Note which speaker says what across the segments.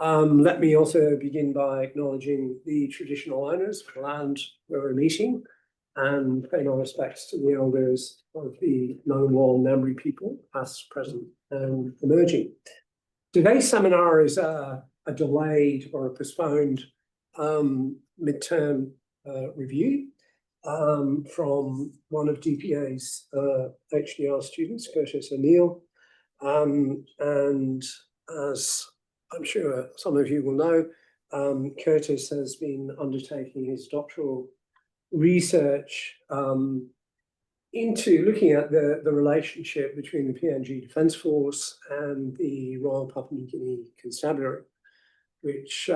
Speaker 1: Let me also begin by acknowledging the traditional owners of the land where we're meeting and pay my respects to the elders of the Ngunnawal Ngambri people, past, present, and emerging. Today's seminar is a delayed or a postponed midterm review from one of DPA's HDR students, Curtis O'Neill. And as I'm sure some of you will know, Curtis has been undertaking his doctoral research into looking at the relationship between the PNG Defence Force and the Royal Papua New Guinea Constabulary, which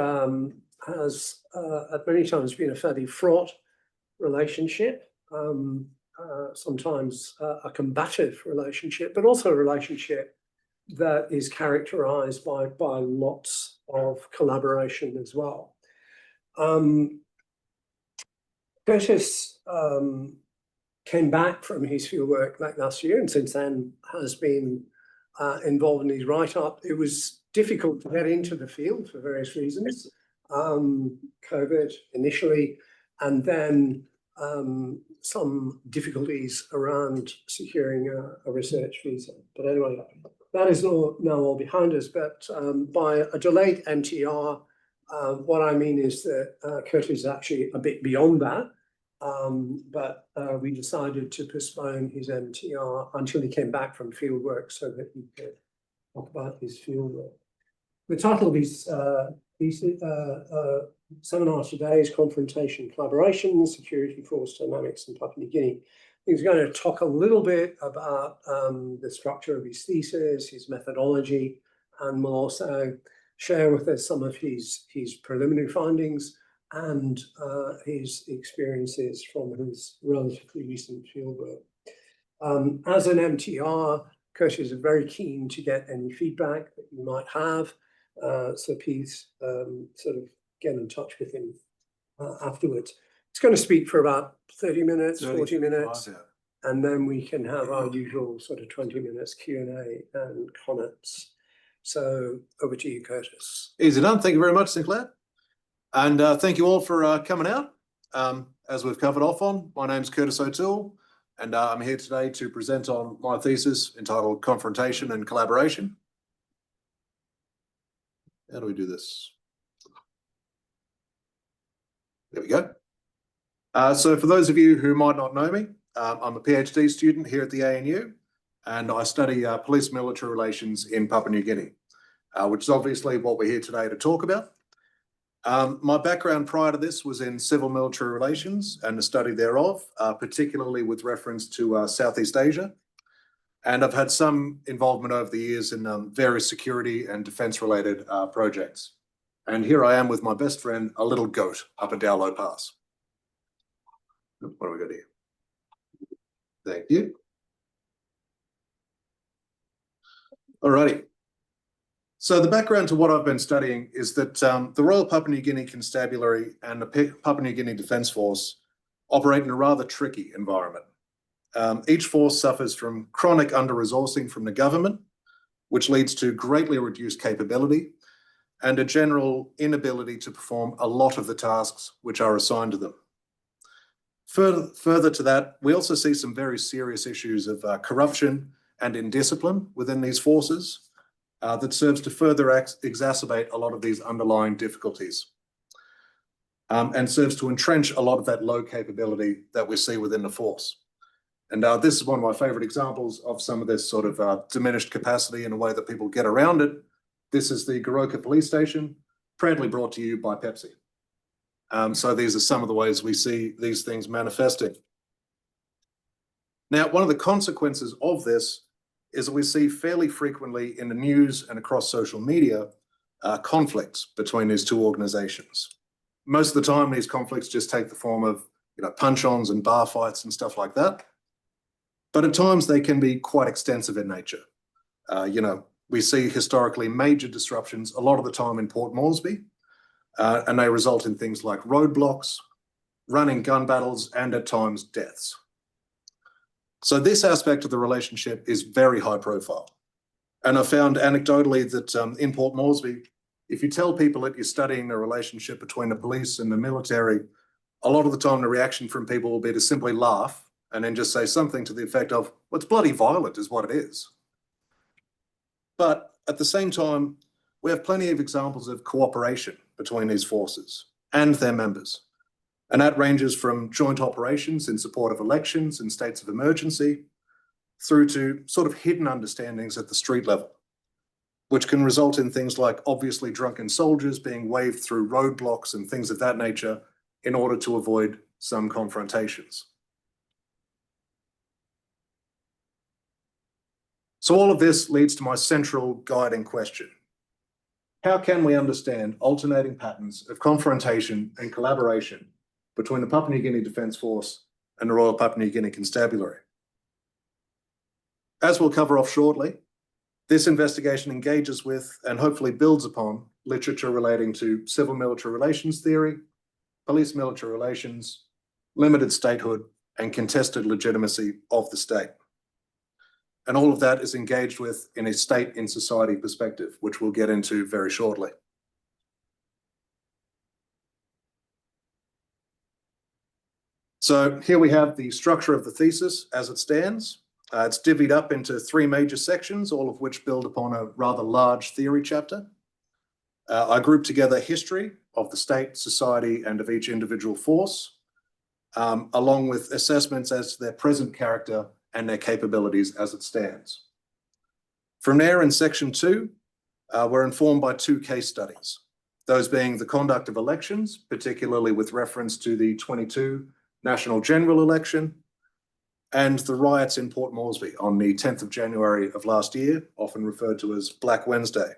Speaker 1: has at many times been a fairly fraught relationship, sometimes a combative relationship, but also a relationship that is characterized by lots of collaboration as well. Curtis came back from his fieldwork back last year, and since then has been involved in his write-up. It was difficult to get into the field for various reasons. COVID initially, and then some difficulties around securing a research visa. But anyway, that is now all behind us. But by a delayed MTR, what I mean is that Curtis is actually a bit beyond that. But we decided to postpone his MTR until he came back from fieldwork so that he could talk about his fieldwork. The title of his seminar today is Confrontation, Collaboration, Security Force Dynamics in Papua New Guinea. He's going to talk a little bit about the structure of his thesis, his methodology, and will also share with us some of his preliminary findings and his experiences from his relatively recent fieldwork. As an MTR, Curtis is very keen to get any feedback that you might have, so please sort of get in touch with him afterwards. It's going to speak for about 30 minutes, 40 minutes, and then we can have our usual sort of 20 minutes Q&A and comments. So over to you, Curtis.
Speaker 2: Easy done. Thank you very much, Sinclair. And thank you all for coming out. As we've covered off on, my name's Curtis O'Toole, and I'm here today to present on my thesis entitled Confrontation and Collaboration. How do we do this? There we go. So for those of you who might not know me, I'm a PhD student here at the ANU, and I study police-military relations in Papua New Guinea, which is obviously what we're here today to talk about. My background prior to this was in civil-military relations and the study thereof, particularly with reference to Southeast Asia. And I've had some involvement over the years in various security and defence-related projects. And here I am with my best friend, a little goat, up at Dowlow Pass. What do we got here? Thank you. Alrighty. So the background to what I've been studying is that the Royal Papua New Guinea Constabulary and the Papua New Guinea Defence Force operate in a rather tricky environment. Each force suffers from chronic under-resourcing from the government, which leads to greatly reduced capability and a general inability to perform a lot of the tasks which are assigned to them. Further to that, we also see some very serious issues of corruption and indiscipline within these forces that serves to further exacerbate a lot of these underlying difficulties and serves to entrench a lot of that low capability that we see within the force. And this is one of my favorite examples of some of this sort of diminished capacity and the way that people get around it. This is the Goroka Police Station, proudly brought to you by Pepsi. So these are some of the ways we see these things manifesting. Now, one of the consequences of this is that we see fairly frequently in the news and across social media conflicts between these two organizations. Most of the time, these conflicts just take the form of punch-ons and bar fights and stuff like that. But at times they can be quite extensive in nature. We see historically major disruptions a lot of the time in Port Moresby, and they result in things like roadblocks, running gun battles, and at times deaths. So this aspect of the relationship is very high profile. And I found anecdotally that in Port Moresby, if you tell people that you're studying the relationship between the police and the military, a lot of the time the reaction from people will be to simply laugh and then just say something to the effect of, well, it's bloody violent is what it is. But at the same time, we have plenty of examples of cooperation between these forces and their members. And that ranges from joint operations in support of elections in states of emergency through to sort of hidden understandings at the street level, which can result in things like obviously drunken soldiers being waved through roadblocks and things of that nature in order to avoid some confrontations. So all of this leads to my central guiding question. How can we understand alternating patterns of confrontation and collaboration between the Papua New Guinea Defence Force and the Royal Papua New Guinea Constabulary? As we'll cover off shortly, this investigation engages with and hopefully builds upon literature relating to civil-military relations theory, police-military relations, limited statehood, and contested legitimacy of the state. And all of that is engaged with in a state in society perspective, which we'll get into very shortly. So here we have the structure of the thesis as it stands. It's divvied up into three major sections, all of which build upon a rather large theory chapter. I grouped together history of the state, society, and of each individual force, along with assessments as to their present character and their capabilities as it stands. From there, in section 2, we're informed by 2 case studies, those being the conduct of elections, particularly with reference to the 22 national general election, and the riots in Port Moresby on the 10th of January of last year, often referred to as Black Wednesday,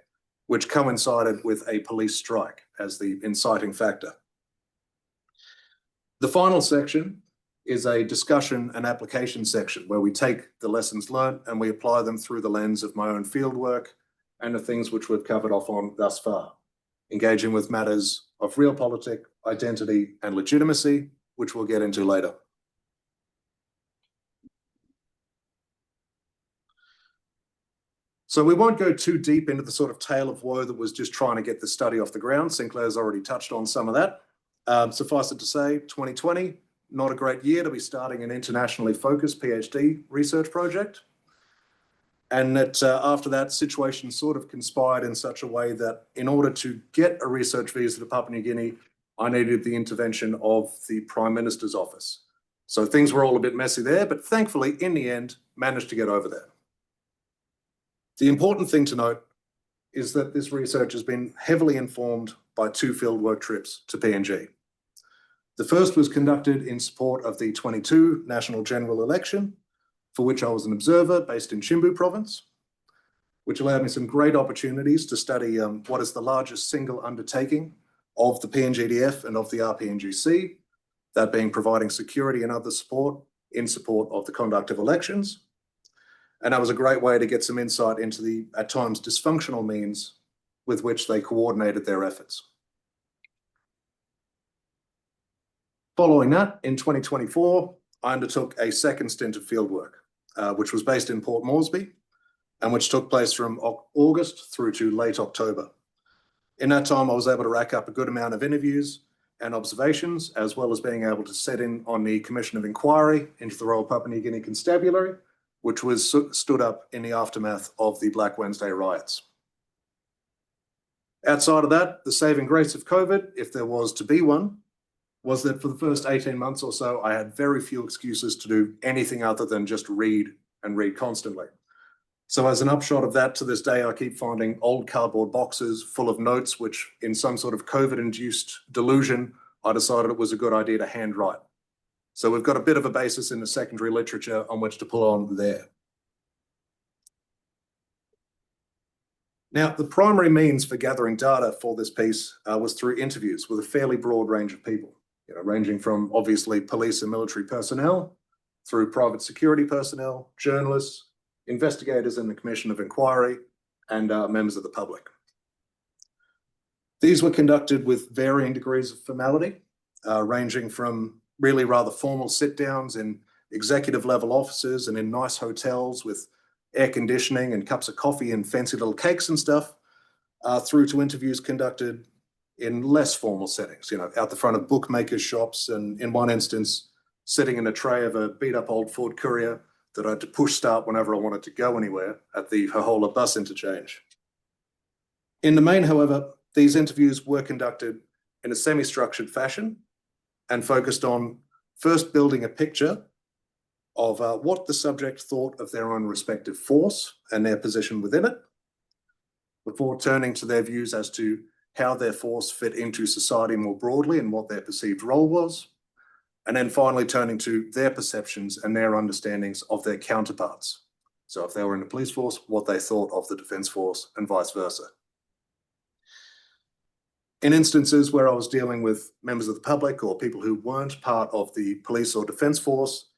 Speaker 2: which coincided with a police strike as the inciting factor. The final section is a discussion and application section where we take the lessons learned and we apply them through the lens of my own fieldwork and the things which we've covered off on thus far, engaging with matters of realpolitik, identity, and legitimacy, which we'll get into later. So we won't go too deep into the sort of tale of woe that was just trying to get the study off the ground. Sinclair's already touched on some of that. Suffice it to say, 2020, not a great year to be starting an internationally focused PhD research project. And that after that, situation sort of conspired in such a way that in order to get a research visa to Papua New Guinea, I needed the intervention of the Prime Minister's office. So things were all a bit messy there, but thankfully, in the end, managed to get over there. The important thing to note is that this research has been heavily informed by 2 fieldwork trips to PNG. The first was conducted in support of the 22 national general election, for which I was an observer based in Chimbu province, which allowed me some great opportunities to study what is the largest single undertaking of the PNGDF and of the RPNGC, that being providing security and other support in support of the conduct of elections. And that was a great way to get some insight into the, at times, dysfunctional means with which they coordinated their efforts. Following that, in 2024, I undertook a second stint of fieldwork, which was based in Port Moresby and which took place from August through to late October. In that time, I was able to rack up a good amount of interviews and observations, as well as being able to set in on the Commission of Inquiry into the Royal Papua New Guinea Constabulary, which was stood up in the aftermath of the Black Wednesday Riots. Outside of that, the saving grace of COVID, if there was to be one, was that for the first 18 months or so, I had very few excuses to do anything other than just read and read constantly. So as an upshot of that, to this day, I keep finding old cardboard boxes full of notes, which in some sort of COVID-induced delusion, I decided it was a good idea to handwrite. So we've got a bit of a basis in the secondary literature on which to pull on there. Now, the primary means for gathering data for this piece was through interviews with a fairly broad range of people, ranging from obviously police and military personnel, through private security personnel, journalists, investigators in the Commission of Inquiry, and members of the public. These were conducted with varying degrees of formality, ranging from really rather formal sit-downs in executive level offices and in nice hotels with air conditioning and cups of coffee and fancy little cakes and stuff, through to interviews conducted in less formal settings, out the front of bookmakers' shops, and in one instance, sitting in a tray of a beat-up old Ford Courier that I had to push start whenever I wanted to go anywhere at the Hohola bus interchange. In the main, however, these interviews were conducted in a semi-structured fashion and focused on first building a picture of what the subject thought of their own respective force and their position within it, before turning to their views as to how their force fit into society more broadly and what their perceived role was, and then finally turning to their perceptions and their understandings of their counterparts. So if they were in the police force, what they thought of the defence force and vice versa. In instances where I was dealing with members of the public or people who weren't part of the police or defence force,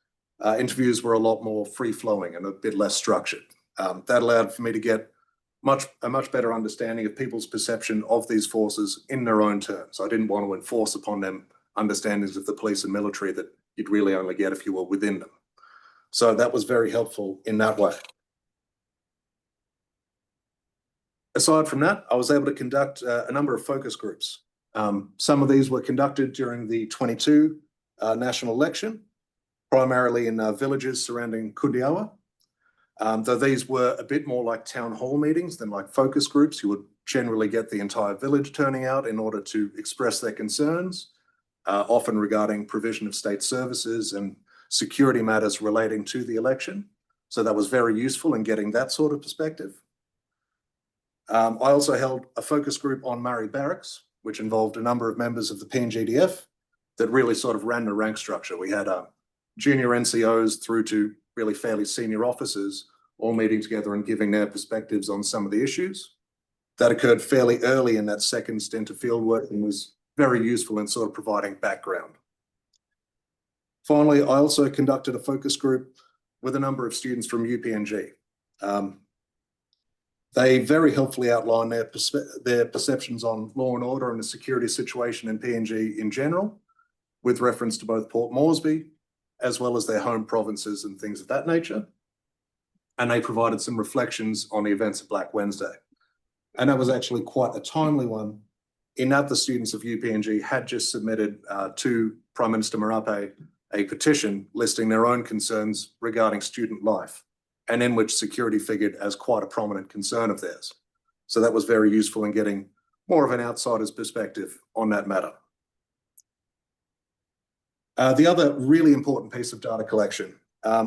Speaker 2: interviews were a lot more free-flowing and a bit less structured. That allowed for me to get a much better understanding of people's perception of these forces in their own terms. I didn't want to enforce upon them understandings of the police and military that you'd really only get if you were within them. So that was very helpful in that way. Aside from that, I was able to conduct a number of focus groups. Some of these were conducted during the 22 national election, primarily in villages surrounding Kundiawa. Though these were a bit more like town hall meetings than like focus groups. You would generally get the entire village turning out in order to express their concerns, often regarding provision of state services and security matters relating to the election. So that was very useful in getting that sort of perspective. I also held a focus group on Murray Barracks, which involved a number of members of the PNGDF that really sort of ran the rank structure. We had junior NCOs through to really fairly senior officers all meeting together and giving their perspectives on some of the issues. That occurred fairly early in that second stint of fieldwork and was very useful in sort of providing background. Finally, I also conducted a focus group with a number of students from UPNG. They very helpfully outlined their perceptions on law and order and the security situation in PNG in general, with reference to both Port Moresby, as well as their home provinces and things of that nature. And they provided some reflections on the events of Black Wednesday. And that was actually quite a timely one, in that the students of UPNG had just submitted to Prime Minister Marape a petition listing their own concerns regarding student life, and in which security figured as quite a prominent concern of theirs. So that was very useful in getting more of an outsider's perspective on that matter. The other really important piece of data collection,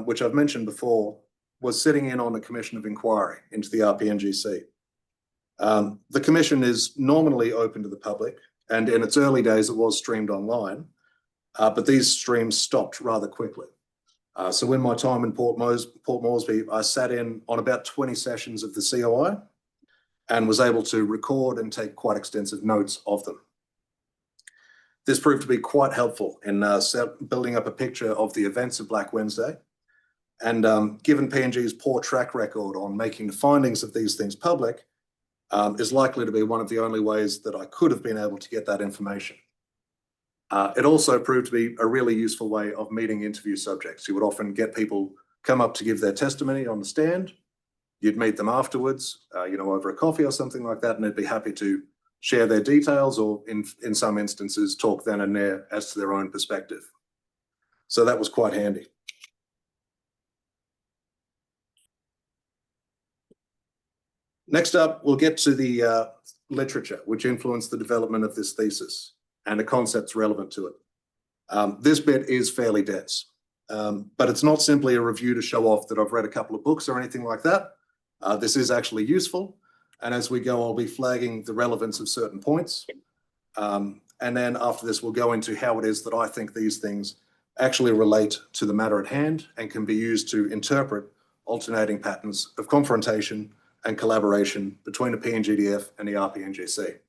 Speaker 2: which I've mentioned before, was sitting in on a commission of inquiry into the RPNGC. The commission is nominally open to the public, and in its early days it was streamed online, but these streams stopped rather quickly. So in my time in Port Moresby, I sat in on about 20 sessions of the COI and was able to record and take quite extensive notes of them. This proved to be quite helpful in building up a picture of the events of Black Wednesday. And given PNG's poor track record on making the findings of these things public, is likely to be one of the only ways that I could have been able to get that information. It also proved to be a really useful way of meeting interview subjects. You would often get people come up to give their testimony on the stand. You'd meet them afterwards, over a coffee or something like that, and they'd be happy to share their details, or in some instances, talk then and there as to their own perspective. So that was quite handy. Next up, we'll get to the literature, which influenced the development of this thesis and the concepts relevant to it. This bit is fairly dense, but it's not simply a review to show off that I've read a couple of books or anything like that. This is actually useful. And as we go, I'll be flagging the relevance of certain points. And then after this, we'll go into how it is that I think these things actually relate to the matter at hand and can be used to interpret alternating patterns of confrontation and collaboration between the PNGDF and the RPNGC.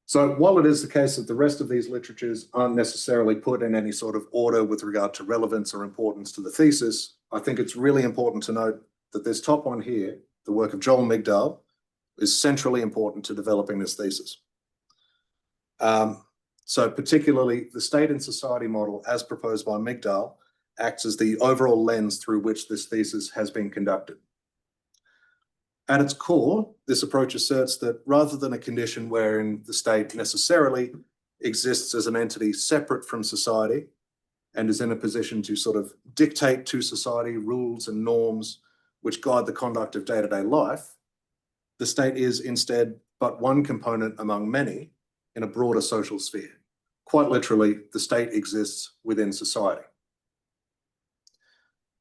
Speaker 2: So while it is the case that the rest of these literatures aren't necessarily put in any sort of order with regard to relevance or importance to the thesis, I think it's really important to note that this top one here, the work of Joel Migdal, is centrally important to developing this thesis. So particularly the state and society model as proposed by Migdal acts as the overall lens through which this thesis has been conducted. At its core, this approach asserts that rather than a condition wherein the state necessarily exists as an entity separate from society and is in a position to sort of dictate to society rules and norms which guide the conduct of day-to-day life, the state is instead but one component among many in a broader social sphere. Quite literally, the state exists within society.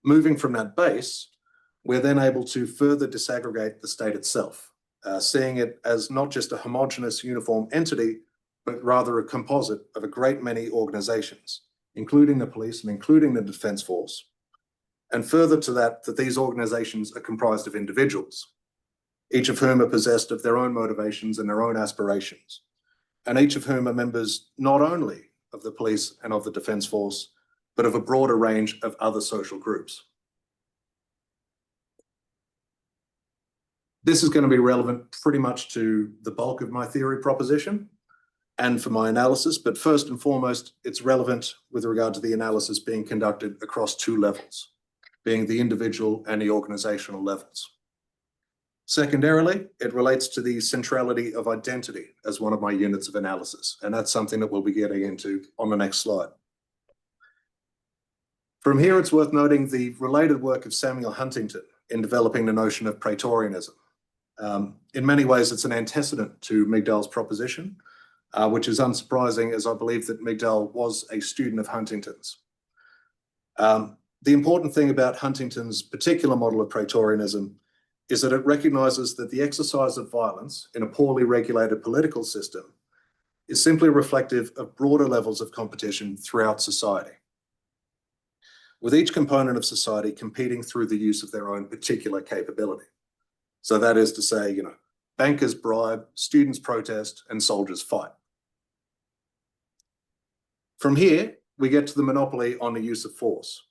Speaker 2: Moving from that base, we're then able to further disaggregate the state itself, seeing it as not just a homogenous uniform entity, but rather a composite of a great many organizations, including the police and including the Defence Force. And further to that, that these organizations are comprised of individuals, each of whom are possessed of their own motivations and their own aspirations, and each of whom are members not only of the police and of the Defence Force, but of a broader range of other social groups. This is going to be relevant pretty much to the bulk of my theory proposition and for my analysis, but first and foremost, it's relevant with regard to the analysis being conducted across two levels, being the individual and the organizational levels. Secondarily, it relates to the centrality of identity as one of my units of analysis, and that's something that we'll be getting into on the next slide. From here, it's worth noting the related work of Samuel Huntington in developing the notion of Praetorianism. In many ways, it's an antecedent to Migdal's proposition, which is unsurprising as I believe that Migdal was a student of Huntington's. The important thing about Huntington's particular model of Praetorianism is that it recognizes that the exercise of violence in a poorly regulated political system is simply reflective of broader levels of competition throughout society, with each component of society competing through the use of their own particular capability. So that is to say, bankers bribe, students protest, and soldiers fight. From here, we get to the monopoly on the use of force.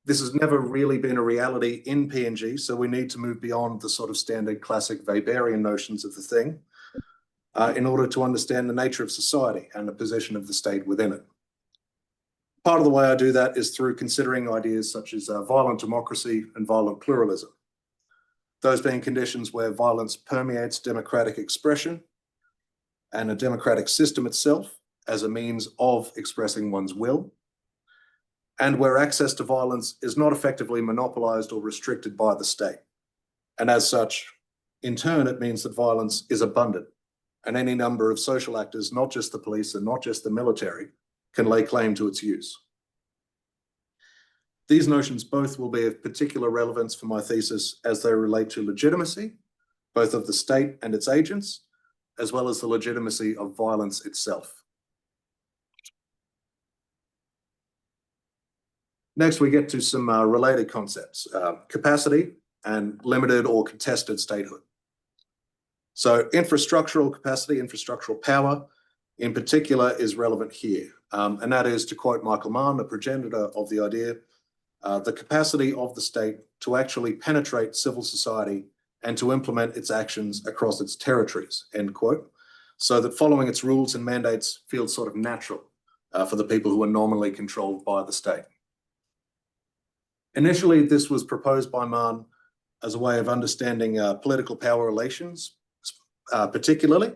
Speaker 2: This has never really been a reality in PNG, so we need to move beyond the sort of standard classic Weberian notions of the thing in order to understand the nature of society and the position of the state within it. Part of the way I do that is through considering ideas such as violent democracy and violent pluralism, those being conditions where violence permeates democratic expression and a democratic system itself as a means of expressing one's will, and where access to violence is not effectively monopolized or restricted by the state. And as such, in turn, it means that violence is abundant, and any number of social actors, not just the police and not just the military, can lay claim to its use. These notions both will be of particular relevance for my thesis as they relate to legitimacy, both of the state and its agents, as well as the legitimacy of violence itself. Next, we get to some related concepts, capacity and limited or contested statehood. So infrastructural capacity, infrastructural power in particular is relevant here. And that is, to quote Michael Mann, the progenitor of the idea, the capacity of the state to actually penetrate civil society and to implement its actions across its territories, end quote, so that following its rules and mandates feels sort of natural for the people who are nominally controlled by the state. Initially, this was proposed by Mann as a way of understanding political power relations, particularly,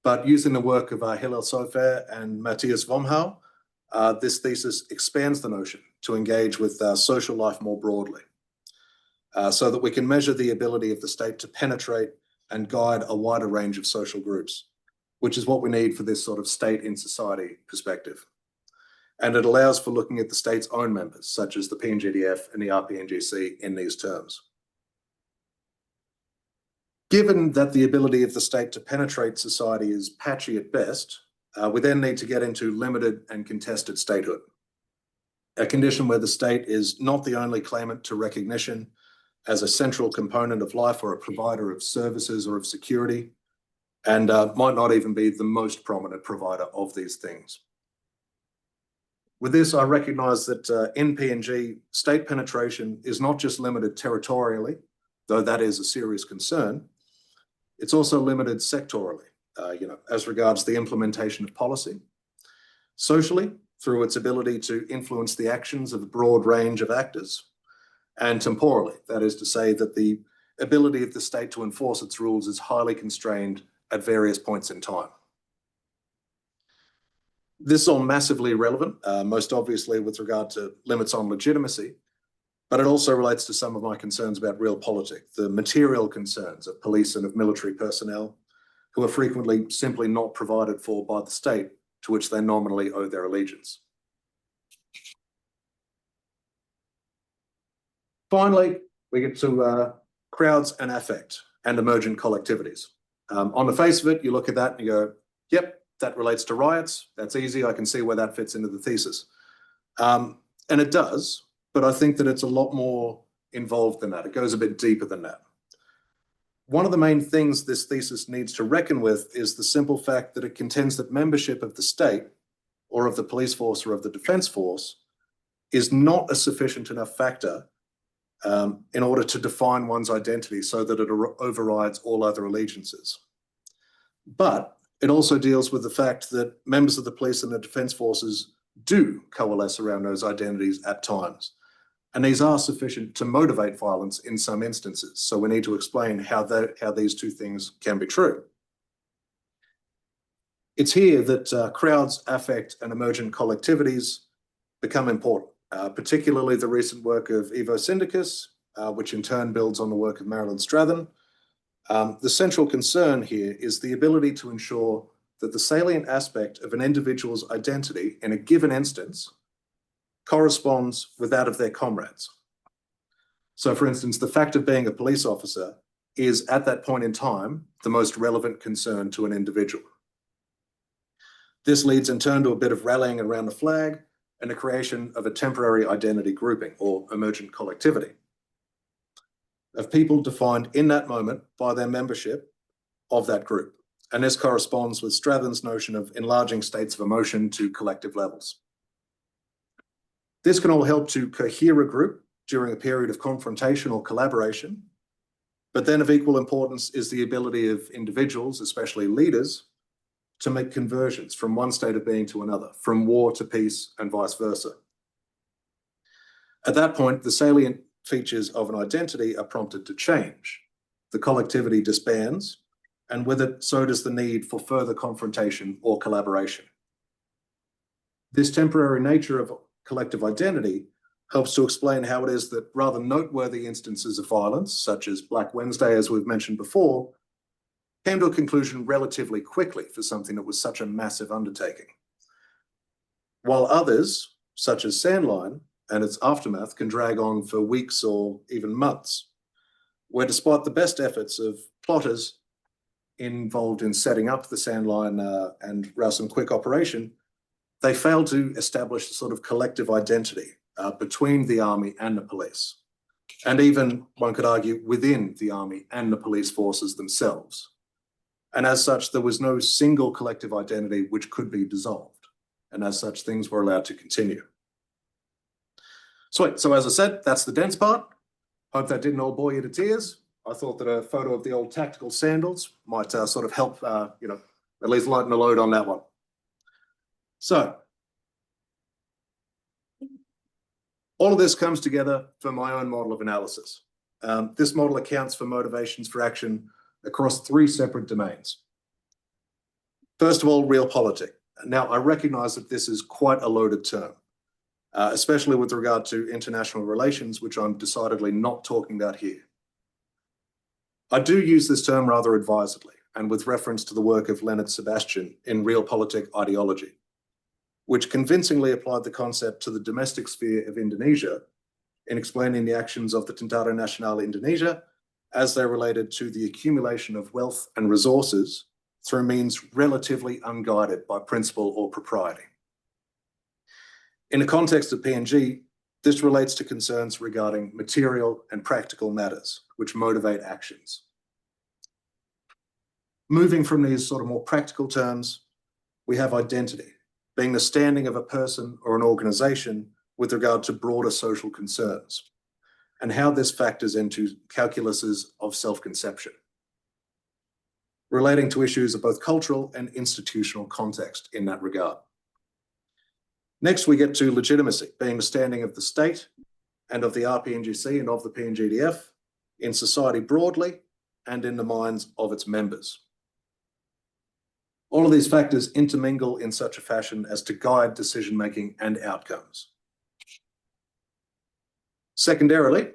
Speaker 2: but using the work of Hillel Sofer and Matthias Vomhau, this thesis expands the notion to engage with social life more broadly, so that we can measure the ability of the state to penetrate and guide a wider range of social groups, which is what we need for this sort of state in society perspective. And it allows for looking at the state's own members, such as the PNGDF and the RPNGC in these terms. Given that the ability of the state to penetrate society is patchy at best, we then need to get into limited and contested statehood, a condition where the state is not the only claimant to recognition as a central component of life or a provider of services or of security, and might not even be the most prominent provider of these things. With this, I recognise that in PNG, state penetration is not just limited territorially, though that is a serious concern. It's also limited sectorally, as regards the implementation of policy, socially, through its ability to influence the actions of a broad range of actors, and temporally, that is to say that the ability of the state to enforce its rules is highly constrained at various points in time. This is all massively relevant, most obviously with regard to limits on legitimacy, but it also relates to some of my concerns about realpolitik, the material concerns of police and of military personnel, who are frequently simply not provided for by the state to which they nominally owe their allegiance. Finally, we get to crowds and affect and emergent collectivities. On the face of it, you look at that and you go, yep, that relates to riots. That's easy. I can see where that fits into the thesis. And it does, but I think that it's a lot more involved than that. It goes a bit deeper than that. One of the main things this thesis needs to reckon with is the simple fact that it contends that membership of the state or of the police force or of the defense force is not a sufficient enough factor in order to define one's identity so that it overrides all other allegiances. But it also deals with the fact that members of the police and the defense forces do coalesce around those identities at times. And these are sufficient to motivate violence in some instances. So we need to explain how these two things can be true. It's here that crowds, affect, and emergent collectivities become important, particularly the recent work of Ivo Sindicus, which in turn builds on the work of Marilyn Strathern. The central concern here is the ability to ensure that the salient aspect of an individual's identity in a given instance corresponds with that of their comrades. So for instance, the fact of being a police officer is at that point in time the most relevant concern to an individual. This leads in turn to a bit of rallying around the flag and the creation of a temporary identity grouping or emergent collectivity of people defined in that moment by their membership of that group. And this corresponds with Strathern's notion of enlarging states of emotion to collective levels. This can all help to cohere a group during a period of confrontation or collaboration, but then of equal importance is the ability of individuals, especially leaders, to make conversions from one state of being to another, from war to peace and vice versa. At that point, the salient features of an identity are prompted to change. The collectivity disbands, and with it, so does the need for further confrontation or collaboration. This temporary nature of collective identity helps to explain how it is that rather noteworthy instances of violence, such as Black Wednesday, as we've mentioned before, came to a conclusion relatively quickly for something that was such a massive undertaking. While others, such as Sandline and its aftermath, can drag on for weeks or even months, where despite the best efforts of plotters involved in setting up the Sandline and Rowsome Quick operation, they failed to establish a sort of collective identity between the army and the police, and even, one could argue, within the army and the police forces themselves. And as such, there was no single collective identity which could be dissolved. And as such, things were allowed to continue. So as I said, that's the dense part. Hope that didn't all bore you to tears. I thought that a photo of the old tactical sandals might sort of help, at least lighten the load on that one. So, all of this comes together for my own model of analysis. This model accounts for motivations for action across three separate domains. First of all, realpolitik. Now, I recognize that this is quite a loaded term, especially with regard to international relations, which I'm decidedly not talking about here. I do use this term rather advisedly, and with reference to the work of Leonard Sebastian in Realpolitik Ideology, which convincingly applied the concept to the domestic sphere of Indonesia in explaining the actions of the Tentara Nasional Indonesia as they related to the accumulation of wealth and resources through means relatively unguided by principle or propriety. In the context of PNG, this relates to concerns regarding material and practical matters, which motivate actions. Moving from these sort of more practical terms, we have identity, being the standing of a person or an organization with regard to broader social concerns, and how this factors into calculuses of self-conception, relating to issues of both cultural and institutional context in that regard. Next, we get to legitimacy, being the standing of the state and of the RPNGC and of the PNGDF in society broadly, and in the minds of its members. All of these factors intermingle in such a fashion as to guide decision-making and outcomes. Secondarily,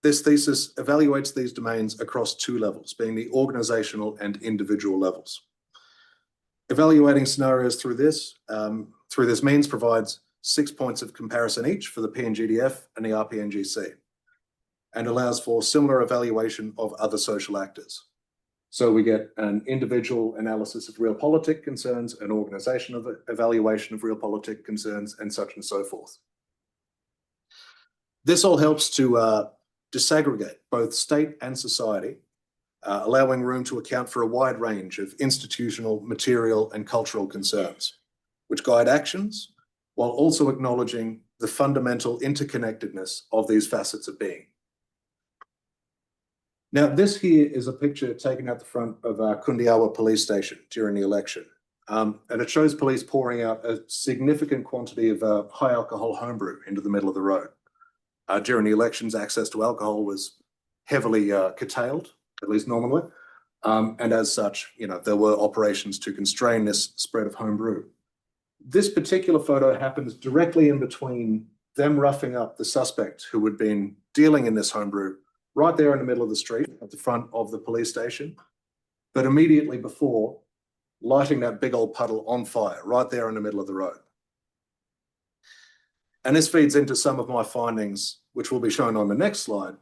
Speaker 2: this thesis evaluates these domains across two levels, being the organizational and individual levels. Evaluating scenarios through this means provides 6 points of comparison each for the PNGDF and the RPNGC, and allows for similar evaluation of other social actors. So we get an individual analysis of realpolitik concerns, an organizational evaluation of realpolitik concerns, and such and so forth. This all helps to disaggregate both state and society, allowing room to account for a wide range of institutional, material, and cultural concerns, which guide actions while also acknowledging the fundamental interconnectedness of these facets of being. Now, this here is a picture taken at the front of Kundiawa police station during the election. And it shows police pouring out a significant quantity of high alcohol homebrew into the middle of the road. During the elections, access to alcohol was heavily curtailed, at least nominally. And as such, there were operations to constrain this spread of homebrew. This particular photo happens directly in between them roughing up the suspect who had been dealing in this homebrew right there in the middle of the street at the front of the police station, but immediately before lighting that big old puddle on fire right there in the middle of the road. And this feeds into some of my findings, which will be shown on the next slide,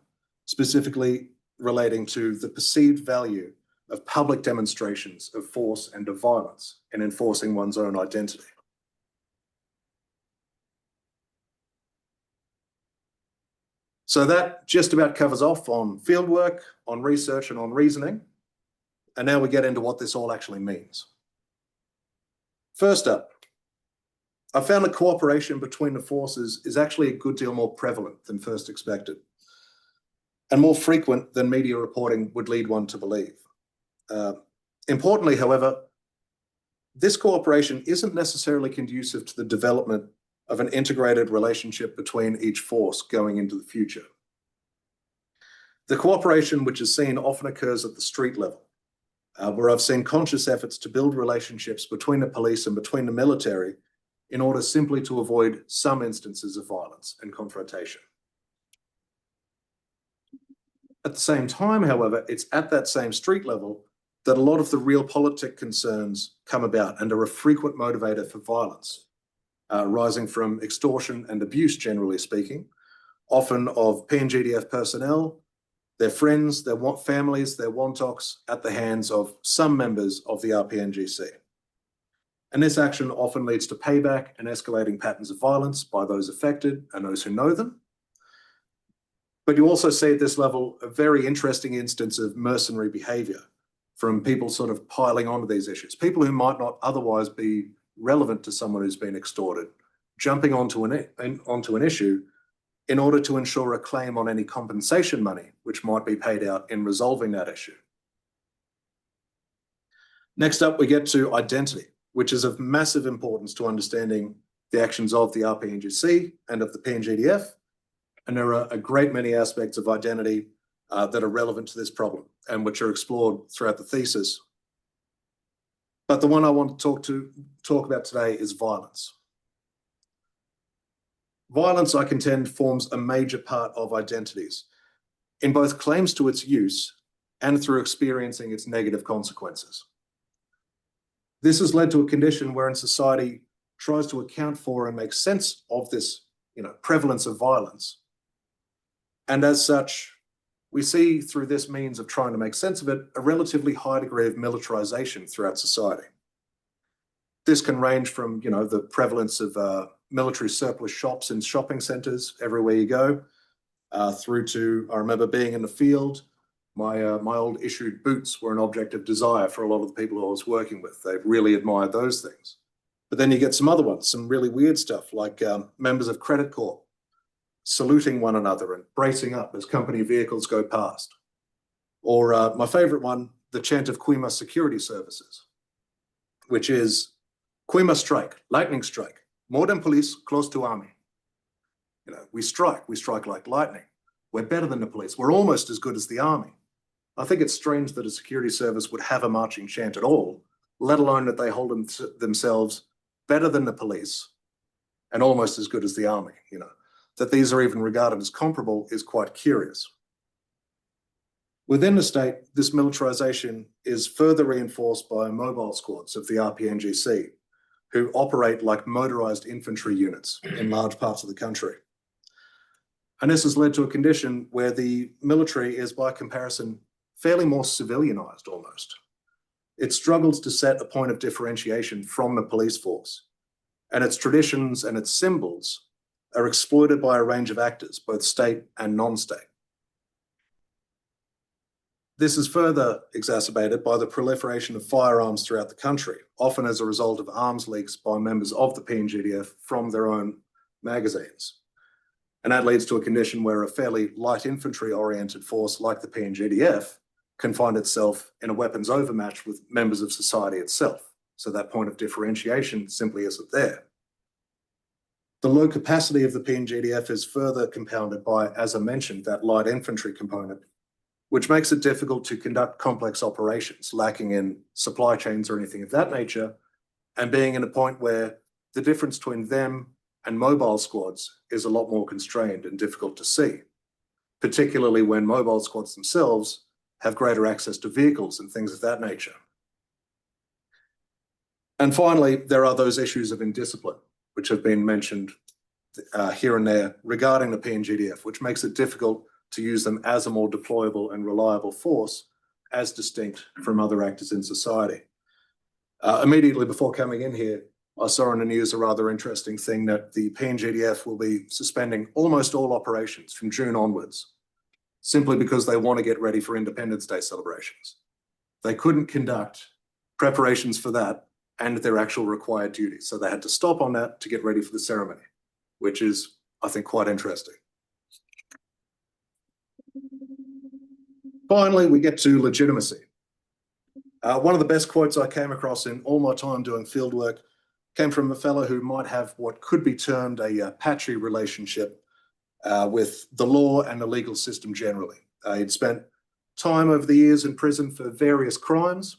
Speaker 2: specifically relating to the perceived value of public demonstrations of force and of violence in enforcing one's own identity. So that just about covers off on fieldwork, on research, and on reasoning. And now we get into what this all actually means. First up, I found that cooperation between the forces is actually a good deal more prevalent than first expected, and more frequent than media reporting would lead one to believe. Importantly, however, this cooperation isn't necessarily conducive to the development of an integrated relationship between each force going into the future. The cooperation which is seen often occurs at the street level, where I've seen conscious efforts to build relationships between the police and between the military in order simply to avoid some instances of violence and confrontation. At the same time, however, it's at that same street level that a lot of the realpolitik concerns come about and are a frequent motivator for violence, rising from extortion and abuse, generally speaking, often of PNGDF personnel, their friends, their families, their wantoks, at the hands of some members of the RPNGC. And this action often leads to payback and escalating patterns of violence by those affected and those who know them. But you also see at this level a very interesting instance of mercenary behavior from people sort of piling onto these issues, people who might not otherwise be relevant to someone who's been extorted, jumping onto an issue in order to ensure a claim on any compensation money which might be paid out in resolving that issue. Next up, we get to identity, which is of massive importance to understanding the actions of the RPNGC and of the PNGDF. And there are a great many aspects of identity that are relevant to this problem and which are explored throughout the thesis. But the one I want to talk about today is violence. Violence, I contend, forms a major part of identities in both claims to its use and through experiencing its negative consequences. This has led to a condition wherein society tries to account for and make sense of this, prevalence of violence. And as such, we see through this means of trying to make sense of it, a relatively high degree of militarization throughout society. This can range from, the prevalence of military surplus shops in shopping centers everywhere you go, through to, I remember being in the field, my old issued boots were an object of desire for a lot of the people who I was working with. They really admired those things. But then you get some other ones, some really weird stuff, like members of Credit Corp saluting one another and bracing up as company vehicles go past. Or my favorite one, the chant of Quima Security Services, which is Quima strike, lightning strike, more than police, close to army. We strike like lightning. we're better than the police, we're almost as good as the army. I think it's strange that a security service would have a marching chant at all, let alone that they hold themselves better than the police and almost as good as the army. That these are even regarded as comparable is quite curious. Within the state, this militarization is further reinforced by mobile squads of the RPNGC, who operate like motorized infantry units in large parts of the country. And this has led to a condition where the military is, by comparison, fairly more civilianized almost. It struggles to set a point of differentiation from the police force, and its traditions and its symbols are exploited by a range of actors, both state and non-state. This is further exacerbated by the proliferation of firearms throughout the country, often as a result of arms leaks by members of the PNGDF from their own magazines. And that leads to a condition where a fairly light infantry-oriented force like the PNGDF can find itself in a weapons overmatch with members of society itself. So that point of differentiation simply isn't there. The low capacity of the PNGDF is further compounded by, as I mentioned, that light infantry component, which makes it difficult to conduct complex operations, lacking in supply chains or anything of that nature, and being in a point where the difference between them and mobile squads is a lot more constrained and difficult to see, particularly when mobile squads themselves have greater access to vehicles and things of that nature. And finally, there are those issues of indiscipline, which have been mentioned here and there regarding the PNGDF, which makes it difficult to use them as a more deployable and reliable force as distinct from other actors in society. Immediately before coming in here, I saw in the news a rather interesting thing that the PNGDF will be suspending almost all operations from June onwards, simply because they want to get ready for Independence Day celebrations. They couldn't conduct preparations for that and their actual required duties. So they had to stop on that to get ready for the ceremony, which is, I think, quite interesting. Finally, we get to legitimacy. One of the best quotes I came across in all my time doing fieldwork came from a fellow who might have what could be termed a patchy relationship with the law and the legal system generally. He'd spent time over the years in prison for various crimes,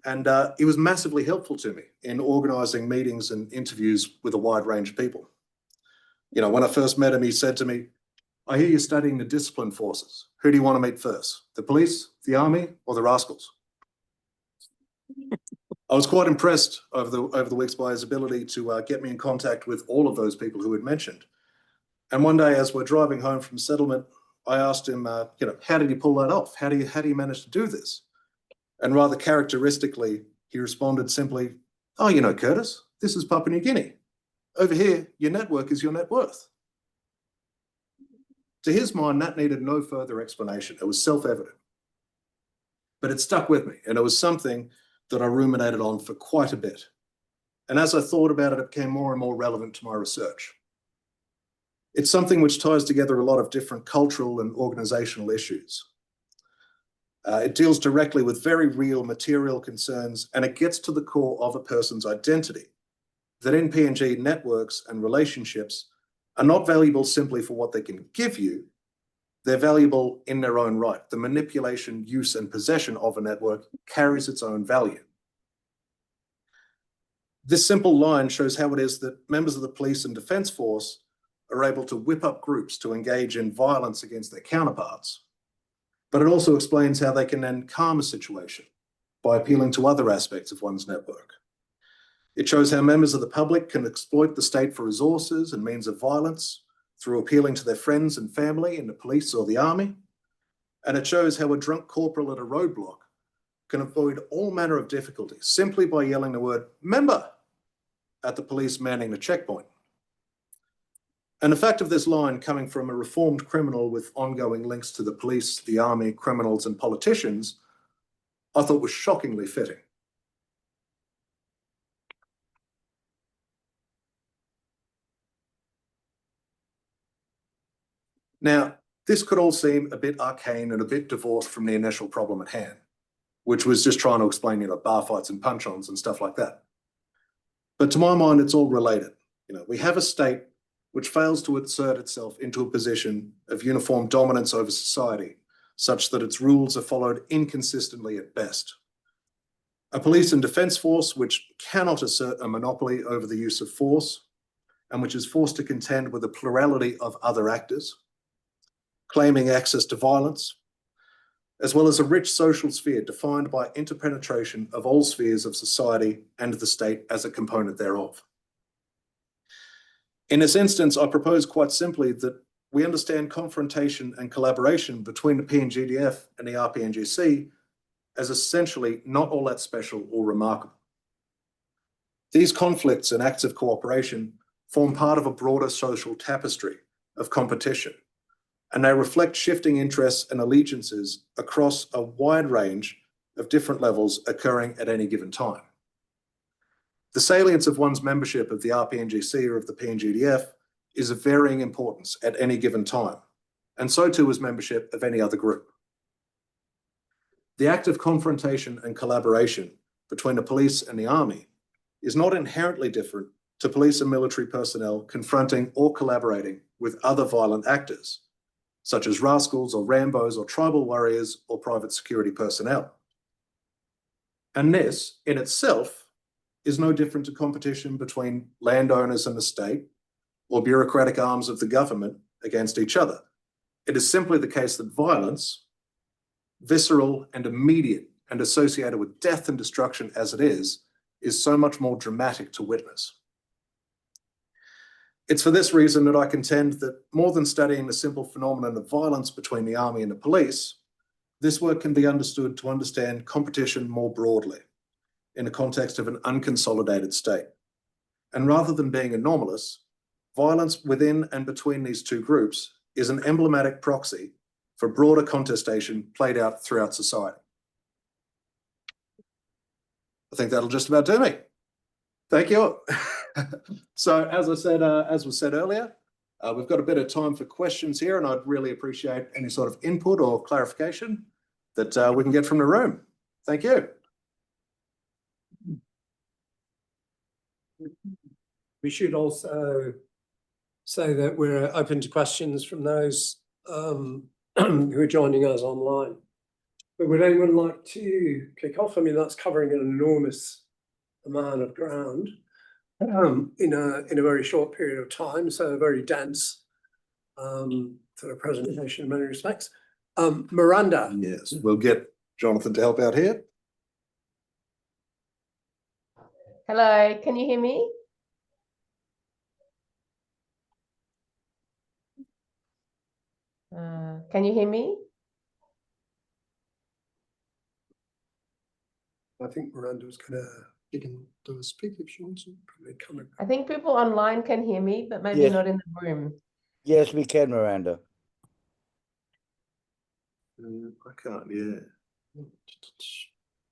Speaker 2: and he was massively helpful to me in organising meetings and interviews with a wide range of people. When I first met him, he said to me, "I hear you're studying the discipline forces. Who do you want to meet first? The police, the army, or the rascals?" I was quite impressed over the weeks by his ability to get me in contact with all of those people who had mentioned. And one day, as we're driving home from settlement, I asked him, how did you pull that off? How do you manage to do this? And rather characteristically, he responded simply, "Oh, Curtis, this is Papua New Guinea. Over here, your network is your net worth." To his mind, that needed no further explanation. It was self-evident. But it stuck with me, and it was something that I ruminated on for quite a bit. And as I thought about it, it became more and more relevant to my research. It's something which ties together a lot of different cultural and organizational issues. It deals directly with very real material concerns, and it gets to the core of a person's identity, that in PNG, networks and relationships are not valuable simply for what they can give you. They're valuable in their own right. The manipulation, use, and possession of a network carries its own value. This simple line shows how it is that members of the police and defence force are able to whip up groups to engage in violence against their counterparts. But it also explains how they can then calm a situation by appealing to other aspects of one's network. It shows how members of the public can exploit the state for resources and means of violence through appealing to their friends and family in the police or the army. And it shows how a drunk corporal at a roadblock can avoid all manner of difficulties simply by yelling the word "member" at the police manning the checkpoint. And the fact of this line coming from a reformed criminal with ongoing links to the police, the army, criminals, and politicians, I thought was shockingly fitting. Now, this could all seem a bit arcane and a bit divorced from the initial problem at hand, which was just trying to explain, bar fights and punch-ons and stuff like that. But to my mind, it's all related. We have a state which fails to assert itself into a position of uniform dominance over society, such that its rules are followed inconsistently at best. A police and defence force which cannot assert a monopoly over the use of force and which is forced to contend with a plurality of other actors, claiming access to violence, as well as a rich social sphere defined by interpenetration of all spheres of society and the state as a component thereof. In this instance, I propose quite simply that we understand confrontation and collaboration between the PNGDF and the RPNGC as essentially not all that special or remarkable. These conflicts and acts of cooperation form part of a broader social tapestry of competition, and they reflect shifting interests and allegiances across a wide range of different levels occurring at any given time. The salience of one's membership of the RPNGC or of the PNGDF is of varying importance at any given time, and so too is membership of any other group. The act of confrontation and collaboration between the police and the army is not inherently different to police and military personnel confronting or collaborating with other violent actors, such as rascals or Rambos or tribal warriors or private security personnel. And this, in itself, is no different to competition between landowners and the state or bureaucratic arms of the government against each other. It is simply the case that violence, visceral and immediate and associated with death and destruction as it is so much more dramatic to witness. It's for this reason that I contend that more than studying the simple phenomenon of violence between the army and the police, this work can be understood to understand competition more broadly in the context of an unconsolidated state. And rather than being anomalous, violence within and between these two groups is an emblematic proxy for broader contestation played out throughout society. I think that'll just about do me. Thank you. So as was said earlier, we've got a bit of time for questions here, and I'd really appreciate any sort of input or clarification that we can get from the room. Thank you.
Speaker 1: We should also say that we're open to questions from those who are joining us online. But would anyone like to kick off? I mean, that's covering an enormous amount of ground in a very short period of time, so very dense sort of presentation in many respects. Miranda.
Speaker 2: Yes, we'll get Jonathan to help out here.
Speaker 3: Hello, can you hear me? Can you hear me?
Speaker 1: I think Miranda's gonna do a speak if she wants to.
Speaker 3: I think people online can hear me, but maybe
Speaker 4: Yes.
Speaker 3: not in the room.
Speaker 4: Yes, we can, Miranda.
Speaker 2: I can't, yeah.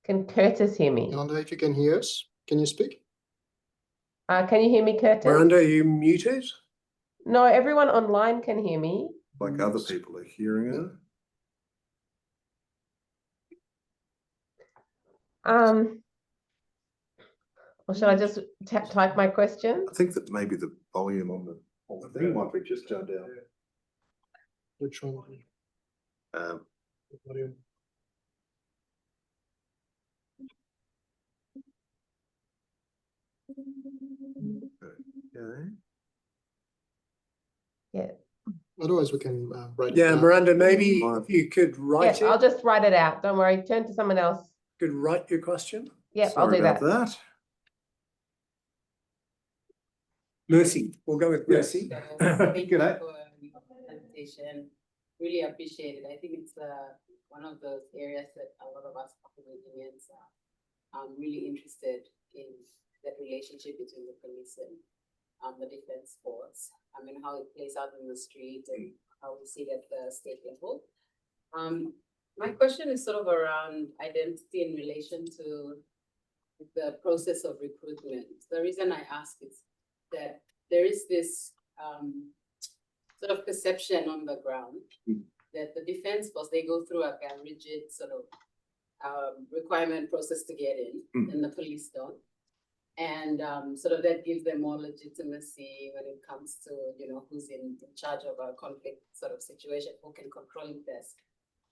Speaker 3: Can Curtis hear me?
Speaker 5: Miranda, if you can hear us, can you speak?
Speaker 3: Can you hear me, Curtis?
Speaker 1: Miranda, are you muted?
Speaker 3: No, everyone online can hear me.
Speaker 2: Like other people are hearing it.
Speaker 3: Or should I just type my question?
Speaker 2: I think that maybe the volume on the thing might be just turned down.
Speaker 5: Which one? Volume.
Speaker 2: Okay.
Speaker 3: Yeah.
Speaker 5: Otherwise, we can write it
Speaker 1: Yeah,
Speaker 5: down.
Speaker 1: Miranda, maybe if you could write
Speaker 3: Yes,
Speaker 1: it.
Speaker 3: I'll just write it out. Don't worry. Turn to someone else.
Speaker 1: Could write your question.
Speaker 3: Yep, I'll
Speaker 2: Sorry
Speaker 3: do
Speaker 2: about
Speaker 3: that.
Speaker 1: Mercy, we'll go with Mercy.
Speaker 6: Thank you
Speaker 2: G'day.
Speaker 6: for your presentation. Really appreciate it. I think it's one of those areas that a lot of us Papua New Guineans are really interested in, that relationship between the police and the defense force. I mean, how it plays out in the street and how we see it at the state level. My question is sort of around identity in relation to the process of recruitment. The reason I ask is that there is this sort of perception on the ground that the defense force, they go through a rigid sort of requirement process to get in, and the police don't. And sort of that gives them more legitimacy when it comes to, you know, who's in charge of a conflict sort of situation, who can control it best.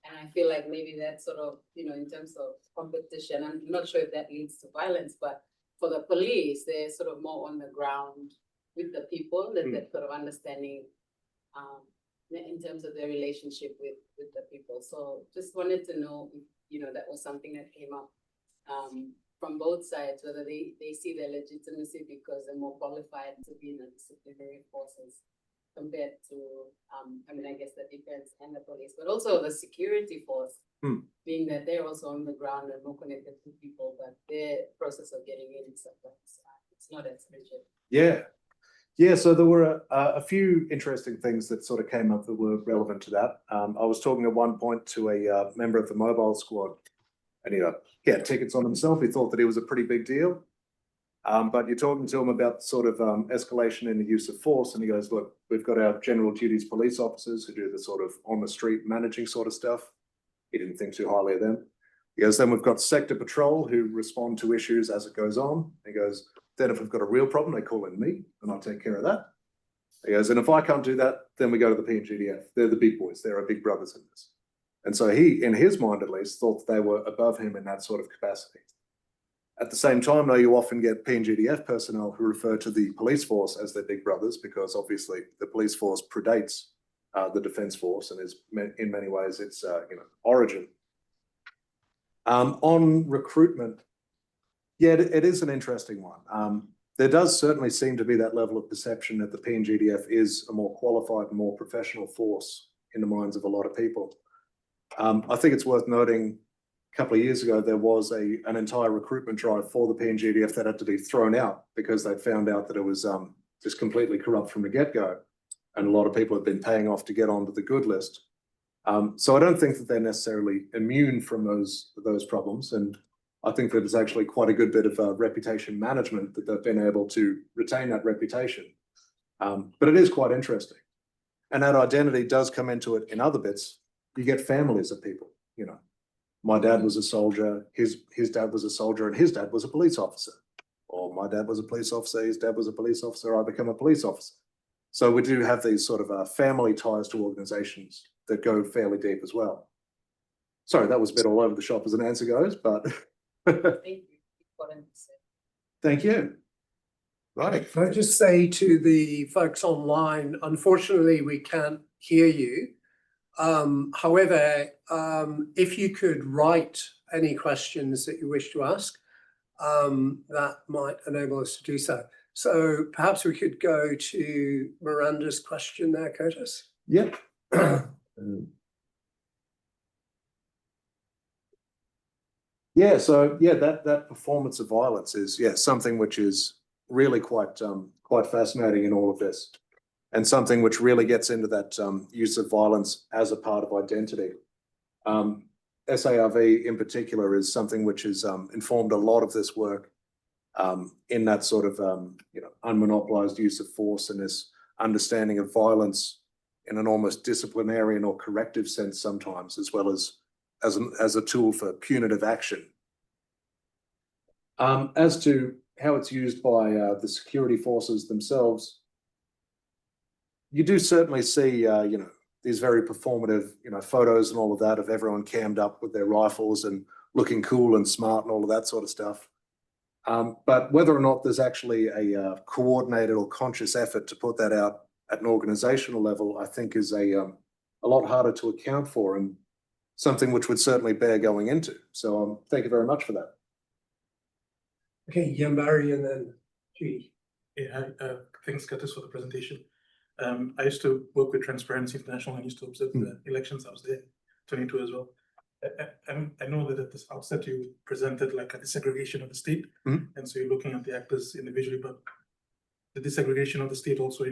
Speaker 6: And I feel like maybe that sort of, you know, in terms of competition, I'm not sure if that leads to violence, but for the police, they're sort of more on the ground with the people, that sort of understanding in terms of their relationship with the people. So just wanted to know if, you know, that was something that came up from both sides, whether they see their legitimacy because they're more qualified to be in the disciplinary forces compared to, I mean, I guess the defense and the police, but also the security force, being that they're also on the ground and more connected to people, but their process of getting in sometimes it's not as rigid.
Speaker 2: Yeah. Yeah, so there were a few interesting things that sort of came up that were relevant to that. I was talking at one point to a member of the mobile squad, and he had tickets on himself. He thought that it was a pretty big deal. But you're talking to him about sort of escalation in the use of force, and he goes, look, we've got our general duties police officers who do the sort of on the street managing sort of stuff. He didn't think too highly of them. He goes, then we've got sector patrol who respond to issues as it goes on. He goes, then if we've got a real problem, they call in me and I'll take care of that. He goes, and if I can't do that, then we go to the PNGDF. They're the big boys. There are big brothers in this. And so he, in his mind at least, thought they were above him in that sort of capacity. At the same time, though, you often get PNGDF personnel who refer to the police force as their big brothers, because obviously the police force predates the defence force and is in many ways its origin. On recruitment, yeah, it is an interesting one. There does certainly seem to be that level of perception that the PNGDF is a more qualified and more professional force in the minds of a lot of people. I think it's worth noting, a couple of years ago, there was an entire recruitment drive for the PNGDF that had to be thrown out because they found out that it was just completely corrupt from the get-go. And a lot of people have been paying off to get onto the good list. So I don't think that they're necessarily immune from those problems. And I think that it's actually quite a good bit of reputation management that they've been able to retain that reputation. But it is quite interesting. And that identity does come into it in other bits. You get families of people, you know. My dad was a soldier, his dad was a soldier, and his dad was a police officer. Or my dad was a police officer, his dad was a police officer, I become a police officer. So we do have these sort of family ties to organizations that go fairly deep as well. Sorry, that was a bit all over the shop as an answer goes, but
Speaker 6: Thank you.
Speaker 2: thank you. Right.
Speaker 1: Can I just say to the folks online, unfortunately, we can't hear you. However, if you could write any questions that you wish to ask, that might enable us to do so. So perhaps we could go to Miranda's question there, Curtis.
Speaker 2: Yep. Yeah, so yeah, that performance of violence is something which is really quite fascinating in all of this, and something which really gets into that use of violence as a part of identity. SARV in particular is something which has informed a lot of this work in that sort of unmonopolized use of force and this understanding of violence in an almost disciplinarian or corrective sense sometimes, as well as a tool for punitive action. As to how it's used by the security forces themselves, you do certainly see, these very performative, photos and all of that of everyone cammed up with their rifles and looking cool and smart and all of that sort of stuff. But whether or not there's actually a coordinated or conscious effort to put that out at an organizational level, I think is a lot harder to account for, and something which would certainly bear going into. So thank you very much for that.
Speaker 1: Okay, Yambari and then Judy.
Speaker 7: Yeah, thanks, Curtis, for the presentation. I used to work with Transparency International and used to observe the elections. I was there, 22 as well. I know that at this outset you presented like a disaggregation of the state, and so you're looking at the actors individually, but the disaggregation of the state also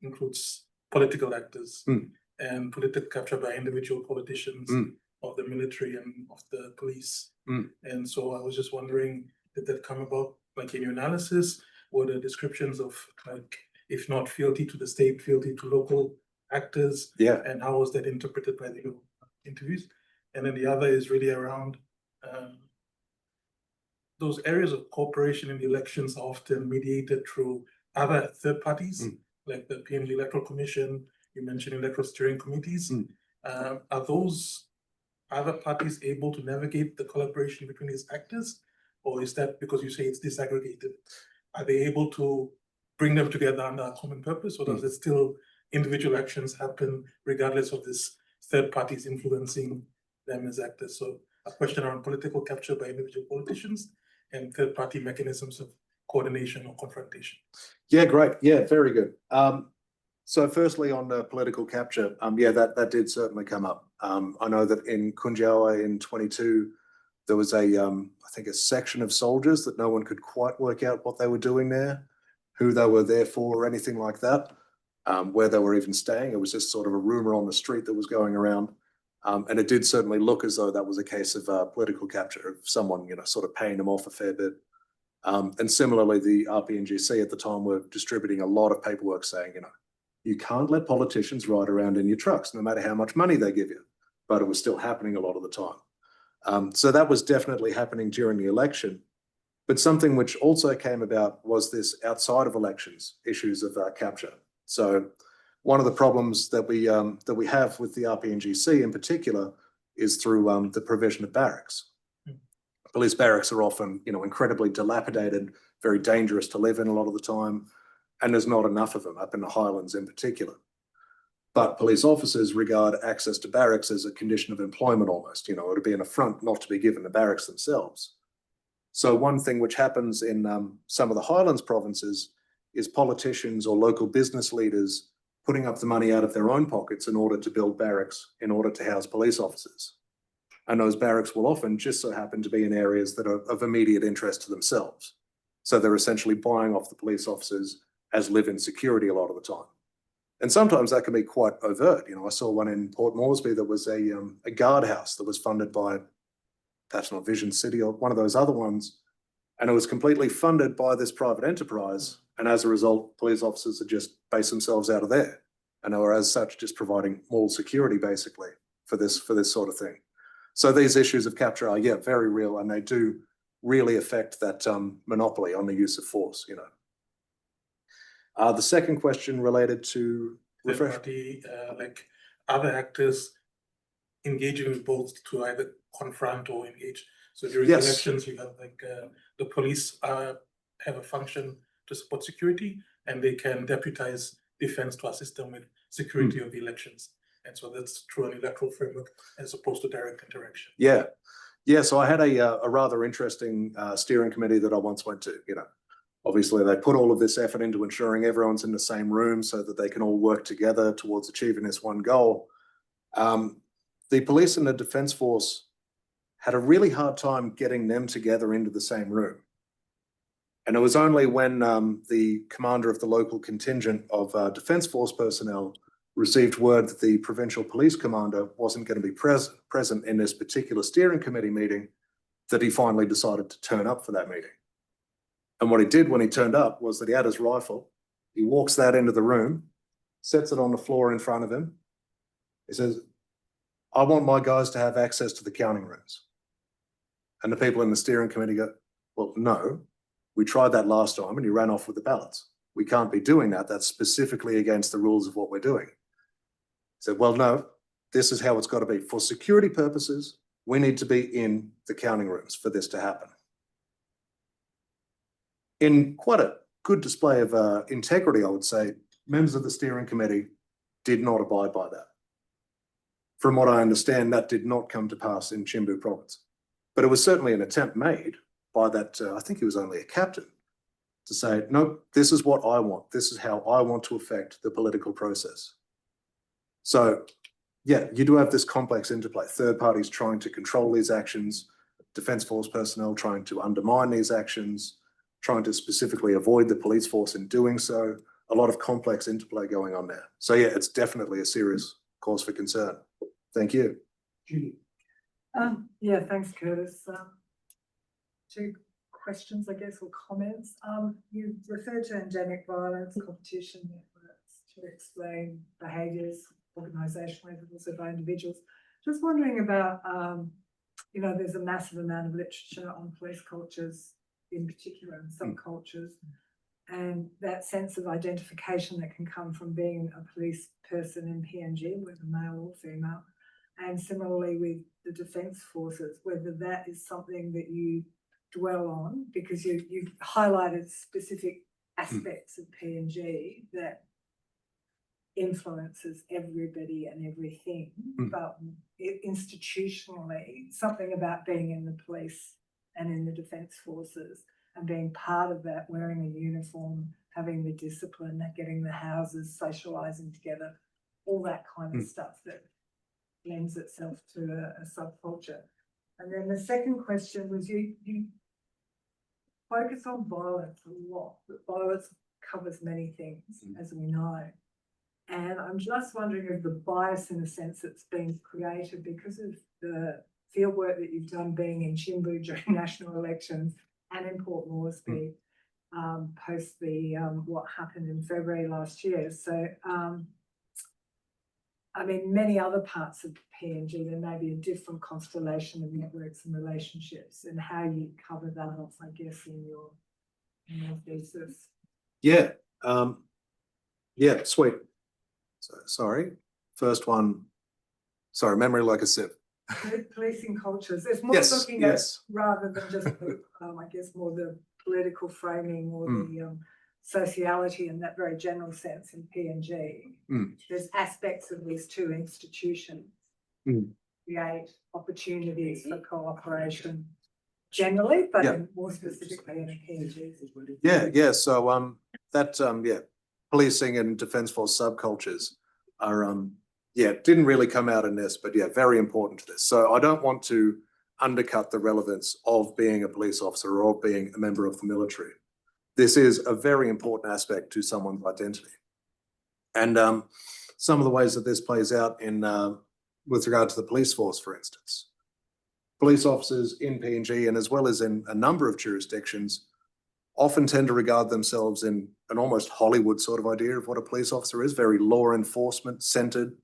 Speaker 7: includes political actors and political capture by individual politicians of the military and of the police. And so I was just wondering, did that come about like in your analysis? Were the descriptions of like, if not fealty to the state, fealty to local actors?
Speaker 2: Yeah.
Speaker 7: And how was that interpreted by the interviews? And then the other is really around those areas of cooperation in the elections are often mediated through other third parties, like the PNG Electoral Commission, you mentioned electoral steering committees. Are those other parties able to navigate the collaboration between these actors? Or is that because you say it's disaggregated? Are they able to bring them together under a common purpose, or does it still individual actions happen regardless of this third parties influencing them as actors? So a question around political capture by individual politicians and third party mechanisms of coordination or confrontation.
Speaker 2: Yeah, great. Yeah, very good. So firstly on the political capture, yeah, that did certainly come up. I know that in Kunjawa in 22, there was I think a section of soldiers that no one could quite work out what they were doing there, who they were there for or anything like that, where they were even staying. It was just sort of a rumor on the street that was going around. And it did certainly look as though that was a case of political capture of someone, sort of paying them off a fair bit. And similarly, the RPNGC at the time were distributing a lot of paperwork saying, you can't let politicians ride around in your trucks, no matter how much money they give you. But it was still happening a lot of the time. So that was definitely happening during the election. But something which also came about was this outside of elections issues of capture. So one of the problems that we have with the RPNGC in particular is through the provision of barracks. Police barracks are often, incredibly dilapidated, very dangerous to live in a lot of the time, and there's not enough of them up in the highlands in particular. But police officers regard access to barracks as a condition of employment almost. It would be an affront not to be given the barracks themselves. So one thing which happens in some of the highlands provinces is politicians or local business leaders putting up the money out of their own pockets in order to build barracks, in order to house police officers. And those barracks will often just so happen to be in areas that are of immediate interest to themselves. So they're essentially buying off the police officers as live-in security a lot of the time. And sometimes that can be quite overt. I saw one in Port Moresby that was a guardhouse that was funded by, perhaps not Vision City or one of those other ones. And it was completely funded by this private enterprise. And as a result, police officers had just based themselves out of there. And they were as such just providing more security basically for this sort of thing. So these issues of capture are, yeah, very real, and they do really affect that monopoly on the use of force, The second question related to
Speaker 7: third party, like other actors engaging with both to either confront or engage. So during elections, you have the police have a function to support security, and they can deputize defense to assist them with security of the elections. And so that's through an electoral framework as opposed to direct interaction.
Speaker 2: Yeah. Yeah. So I had a rather interesting steering committee that I once went to, Obviously, they put all of this effort into ensuring everyone's in the same room so that they can all work together towards achieving this one goal. The police and the defence force had a really hard time getting them together into the same room. And it was only when the commander of the local contingent of defence force personnel received word that the provincial police commander wasn't going to be present in this particular steering committee meeting that he finally decided to turn up for that meeting. And what he did when he turned up was that he had his rifle, he walks that into the room, sets it on the floor in front of him. He says, I want my guys to have access to the counting rooms. And the people in the steering committee go, well, no, we tried that last time and you ran off with the ballots. We can't be doing that. That's specifically against the rules of what we're doing. He said, well, no, this is how it's got to be. For security purposes, we need to be in the counting rooms for this to happen. In quite a good display of integrity, I would say, members of the steering committee did not abide by that. From what I understand, that did not come to pass in Chimbu province. But it was certainly an attempt made by that, I think he was only a captain, to say, no, this is what I want. This is how I want to affect the political process. So, yeah, you do have this complex interplay. Third parties trying to control these actions, defence force personnel trying to undermine these actions, trying to specifically avoid the police force in doing so. A lot of complex interplay going on there. So yeah, it's definitely a serious cause for concern. Thank you.
Speaker 1: Judy.
Speaker 8: Yeah, thanks, Curtis. Two questions, I guess, or comments. You referred to endemic violence, competition networks to explain behaviours, organisationally, but also by individuals. Just wondering about you know, there's a massive amount of literature on police cultures in particular and subcultures. And that sense of identification that can come from being a police person in PNG, whether male or female, and similarly with the Defence Forces, whether that is something that you dwell on, because you've highlighted specific aspects of PNG that influences everybody and everything, but institutionally, something about being in the police and in the Defence Forces and being part of that, wearing a uniform, having the discipline, getting the houses, socialising together, all that kind of stuff that lends itself to a subculture. And then the second question was you focus on violence a lot, but violence covers many things, as we know. And I'm just wondering if the bias, in a sense, that's been created because of the fieldwork that you've done being in Chimbu during national elections and in Port Moresby post the what happened in February last year. So, I mean, many other parts of PNG, there may be a different constellation of networks and relationships, and how you cover that off, I guess, in your thesis.
Speaker 2: Yeah. Yeah, sweet. So, sorry. First one. Sorry, memory like a sieve.
Speaker 8: Policing cultures. There's more
Speaker 2: Yes,
Speaker 8: looking
Speaker 2: yes.
Speaker 8: at rather than just I guess more the political framing or the sociality in that very general sense in PNG. There's aspects of these two institutions create opportunities for cooperation generally, but more specifically in PNG.
Speaker 2: Yeah. So that policing and Defence Force subcultures are didn't really come out in this, but very important to this. So I don't want to undercut the relevance of being a police officer or being a member of the military. This is a very important aspect to someone's identity. And some of the ways that this plays out in with regard to the police force, for instance. Police officers in PNG, and as well as in a number of jurisdictions, often tend to regard themselves in an almost Hollywood sort of idea of what a police officer is, very law enforcement centered.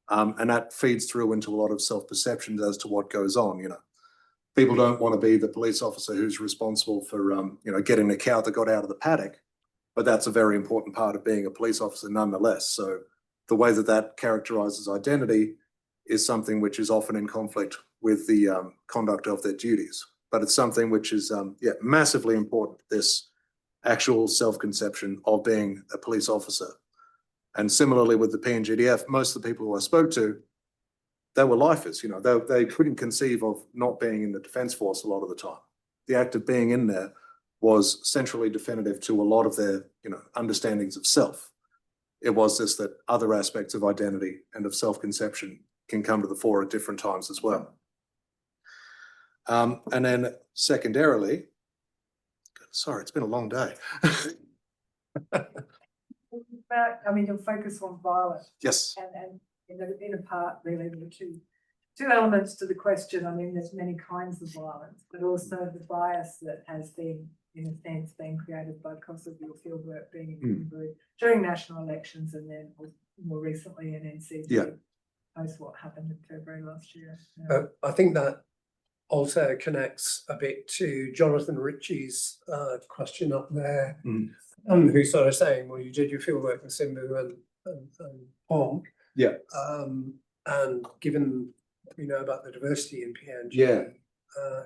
Speaker 2: And that feeds through into a lot of self-perceptions as to what goes on. People don't want to be the police officer who's responsible for, getting the cow that got out of the paddock, but that's a very important part of being a police officer nonetheless. So the way that that characterizes identity is something which is often in conflict with the conduct of their duties. But it's something which is, massively important, this actual self-conception of being a police officer. And similarly with the PNGDF, most of the people who I spoke to, they were lifers, they couldn't conceive of not being in the Defence Force a lot of the time. The act of being in there was centrally definitive to a lot of their, understandings of self. It was this that other aspects of identity and of self-conception can come to the fore at different times as well. And then secondarily, sorry, it's been a long day.
Speaker 8: You'll focus on violence.
Speaker 2: Yes.
Speaker 8: And in a part, really, there are two elements to the question. I mean, there's many kinds of violence, but also the bias that has been, in a sense, being created because of your fieldwork being in during national elections, and then more recently in NCG, post what happened in February last year.
Speaker 1: I think that also connects a bit to Jonathan Ritchie's question up there, who's sort of saying, well, you did your fieldwork in Simbu and Pom.
Speaker 2: Yeah.
Speaker 1: And given we know about the diversity in PNG,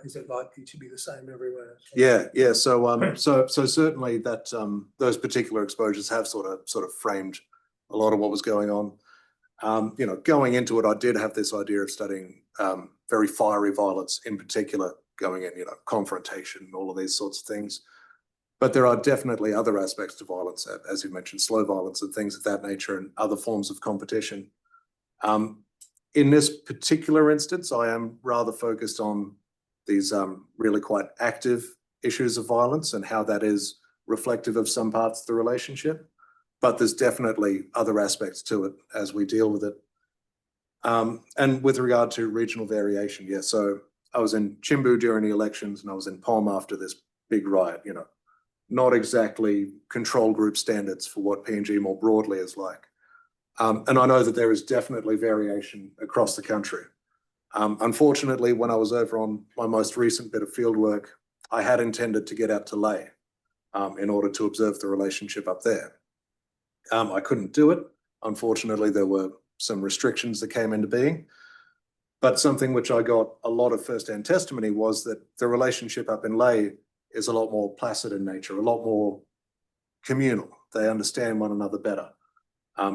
Speaker 1: is it likely to be the same everywhere?
Speaker 2: Yeah. So certainly that those particular exposures have sort of framed a lot of what was going on. Going into it, I did have this idea of studying very fiery violence in particular, going in, confrontation, all of these sorts of things. But there are definitely other aspects to violence, as you mentioned, slow violence and things of that nature, and other forms of competition. In this particular instance, I am rather focused on these really quite active issues of violence and how that is reflective of some parts of the relationship. But there's definitely other aspects to it as we deal with it. And with regard to regional variation, so I was in Chimbu during the elections and I was in Pom after this big riot, not exactly control group standards for what PNG more broadly is like. And I know that there is definitely variation across the country. Unfortunately, when I was over on my most recent bit of field work, I had intended to get out to Lae in order to observe the relationship up there. I couldn't do it. Unfortunately, there were some restrictions that came into being. But something which I got a lot of first-hand testimony was that the relationship up in Lae is a lot more placid in nature, a lot more communal. They understand one another better.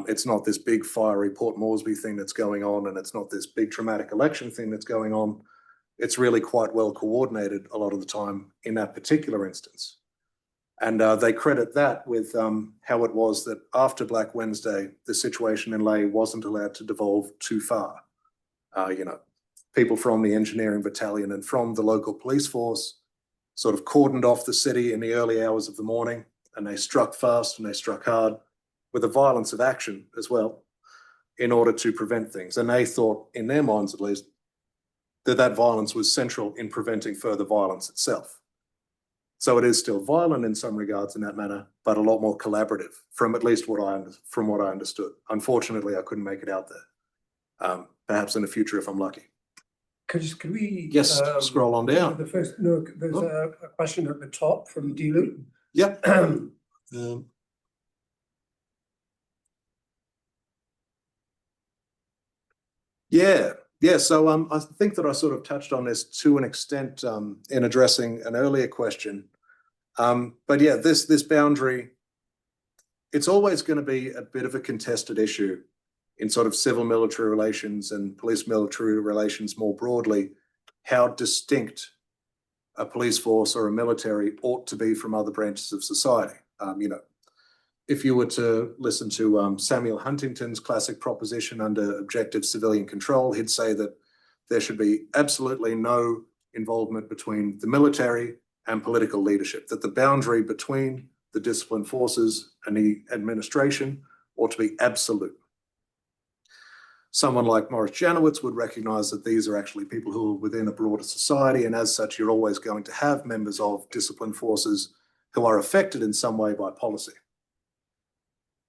Speaker 2: It's not this big fiery Port Moresby thing that's going on, and it's not this big traumatic election thing that's going on. It's really quite well coordinated a lot of the time in that particular instance. And they credit that with how it was that after Black Wednesday, the situation in Lae wasn't allowed to devolve too far. You know, people from the engineering battalion and from the local police force sort of cordoned off the city in the early hours of the morning, and they struck fast and they struck hard with the violence of action as well in order to prevent things. And they thought, in their minds at least, that that violence was central in preventing further violence itself. So it is still violent in some regards in that manner, but a lot more collaborative from at least what I understood. Unfortunately, I couldn't make it out there. Perhaps in the future if I'm lucky.
Speaker 1: Could we?
Speaker 2: Yes, scroll on down.
Speaker 1: The first, no, there's a question at the top from Dilu.
Speaker 2: Yep. Yeah. So I think that I sort of touched on this to an extent in addressing an earlier question. But yeah, this boundary, it's always going to be a bit of a contested issue in sort of civil military relations and police military relations more broadly, how distinct a police force or a military ought to be from other branches of society. You know, if you were to listen to Samuel Huntington's classic proposition under objective civilian control, he'd say that there should be absolutely no involvement between the military and political leadership, that the boundary between the disciplined forces and the administration ought to be absolute. Someone like Morris Janowitz would recognize that these are actually people who are within a broader society, and as such, you're always going to have members of disciplined forces who are affected in some way by policy.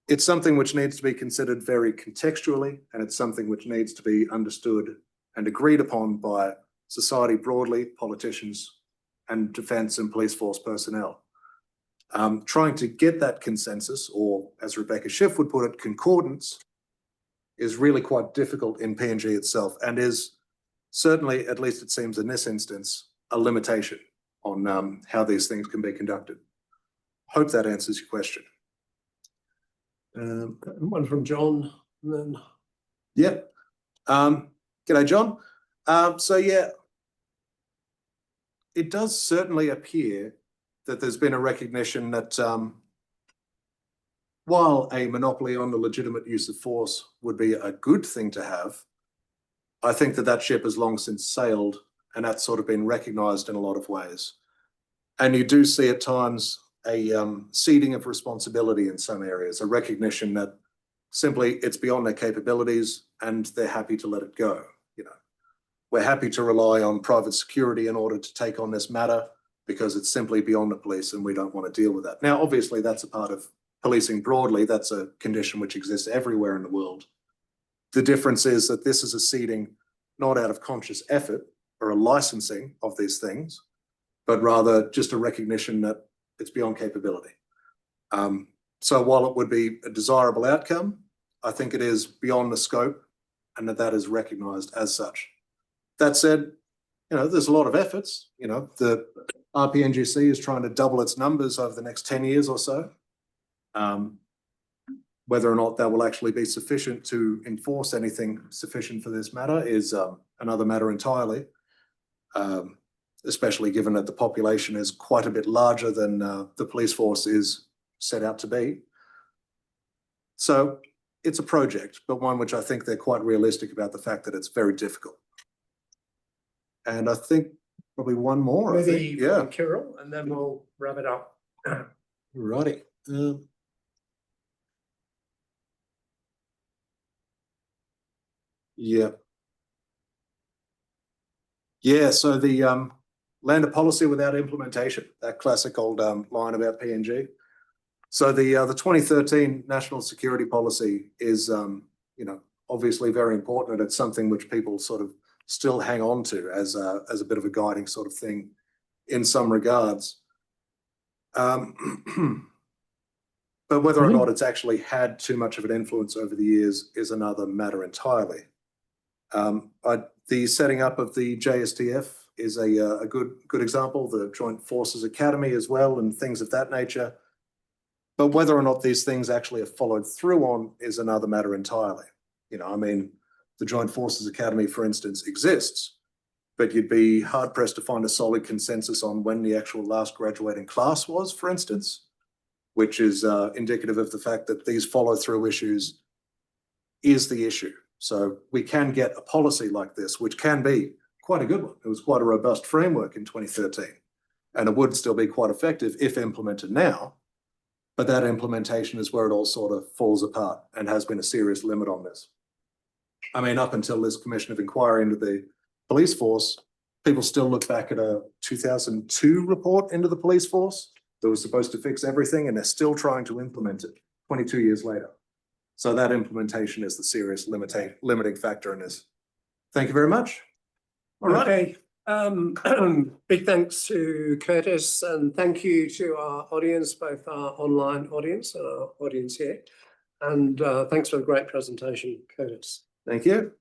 Speaker 2: It's something which needs to be considered very contextually, and it's something which needs to be understood and agreed upon by society broadly, politicians, and defence and police force personnel. Trying to get that consensus, or as Rebecca Schiff would put it, concordance, is really quite difficult in PNG itself, and is certainly, at least it seems in this instance, a limitation on how these things can be conducted. Hope that answers your question.
Speaker 1: One from John, and then.
Speaker 2: Yeah. G'day, John. So yeah, it does certainly appear that there's been a recognition that while a monopoly on the legitimate use of force would be a good thing to have, I think that that ship has long since sailed, and that's sort of been recognised in a lot of ways. And you do see at times a ceding of responsibility in some areas, a recognition that simply it's beyond their capabilities and they're happy to let it go. You know, we're happy to rely on private security in order to take on this matter because it's simply beyond the police and we don't want to deal with that. Now, obviously, that's a part of policing broadly. That's a condition which exists everywhere in the world. The difference is that this is a ceding not out of conscious effort or a licensing of these things, but rather just a recognition that it's beyond capability. So while it would be a desirable outcome, I think it is beyond the scope and that is recognised as such. That said, you know, there's a lot of efforts. You know, the RPNGC is trying to double its numbers over the next 10 years or so. Whether or not that will actually be sufficient to enforce anything sufficient for this matter is another matter entirely, especially given that the population is quite a bit larger than the police force is set out to be. So it's a project, but one which I think they're quite realistic about the fact that it's very difficult. And I think probably one more,
Speaker 1: Maybe
Speaker 2: I think. Yeah.
Speaker 1: Kirill, and then we'll wrap it up.
Speaker 2: Righty. Yeah. Yeah, so the land of policy without implementation, that classic old line about PNG. So the 2013 national security policy is, you know, obviously very important, and it's something which people sort of still hang on to as a bit of a guiding sort of thing in some regards. But whether or not it's actually had too much of an influence over the years is another matter entirely. The setting up of the JSTF is a good example, the Joint Forces Academy as well, and things of that nature. But whether or not these things actually are followed through on is another matter entirely. You know, I mean, the Joint Forces Academy, for instance, exists, but you'd be hard pressed to find a solid consensus on when the actual last graduating class was, for instance, which is indicative of the fact that these follow through issues is the issue. So we can get a policy like this, which can be quite a good one. It was quite a robust framework in 2013, and it would still be quite effective if implemented now. But that implementation is where it all sort of falls apart and has been a serious limit on this. I mean, up until this Commission of Inquiry into the police force, people still look back at a 2002 report into the police force that was supposed to fix everything, and they're still trying to implement it 22 years later. So that implementation is the serious limiting factor in this. Thank you very much. All right.
Speaker 1: Okay. Big thanks to Curtis, and thank you to our audience, both our online audience and our audience here. And thanks for the great presentation, Curtis.
Speaker 2: Thank you.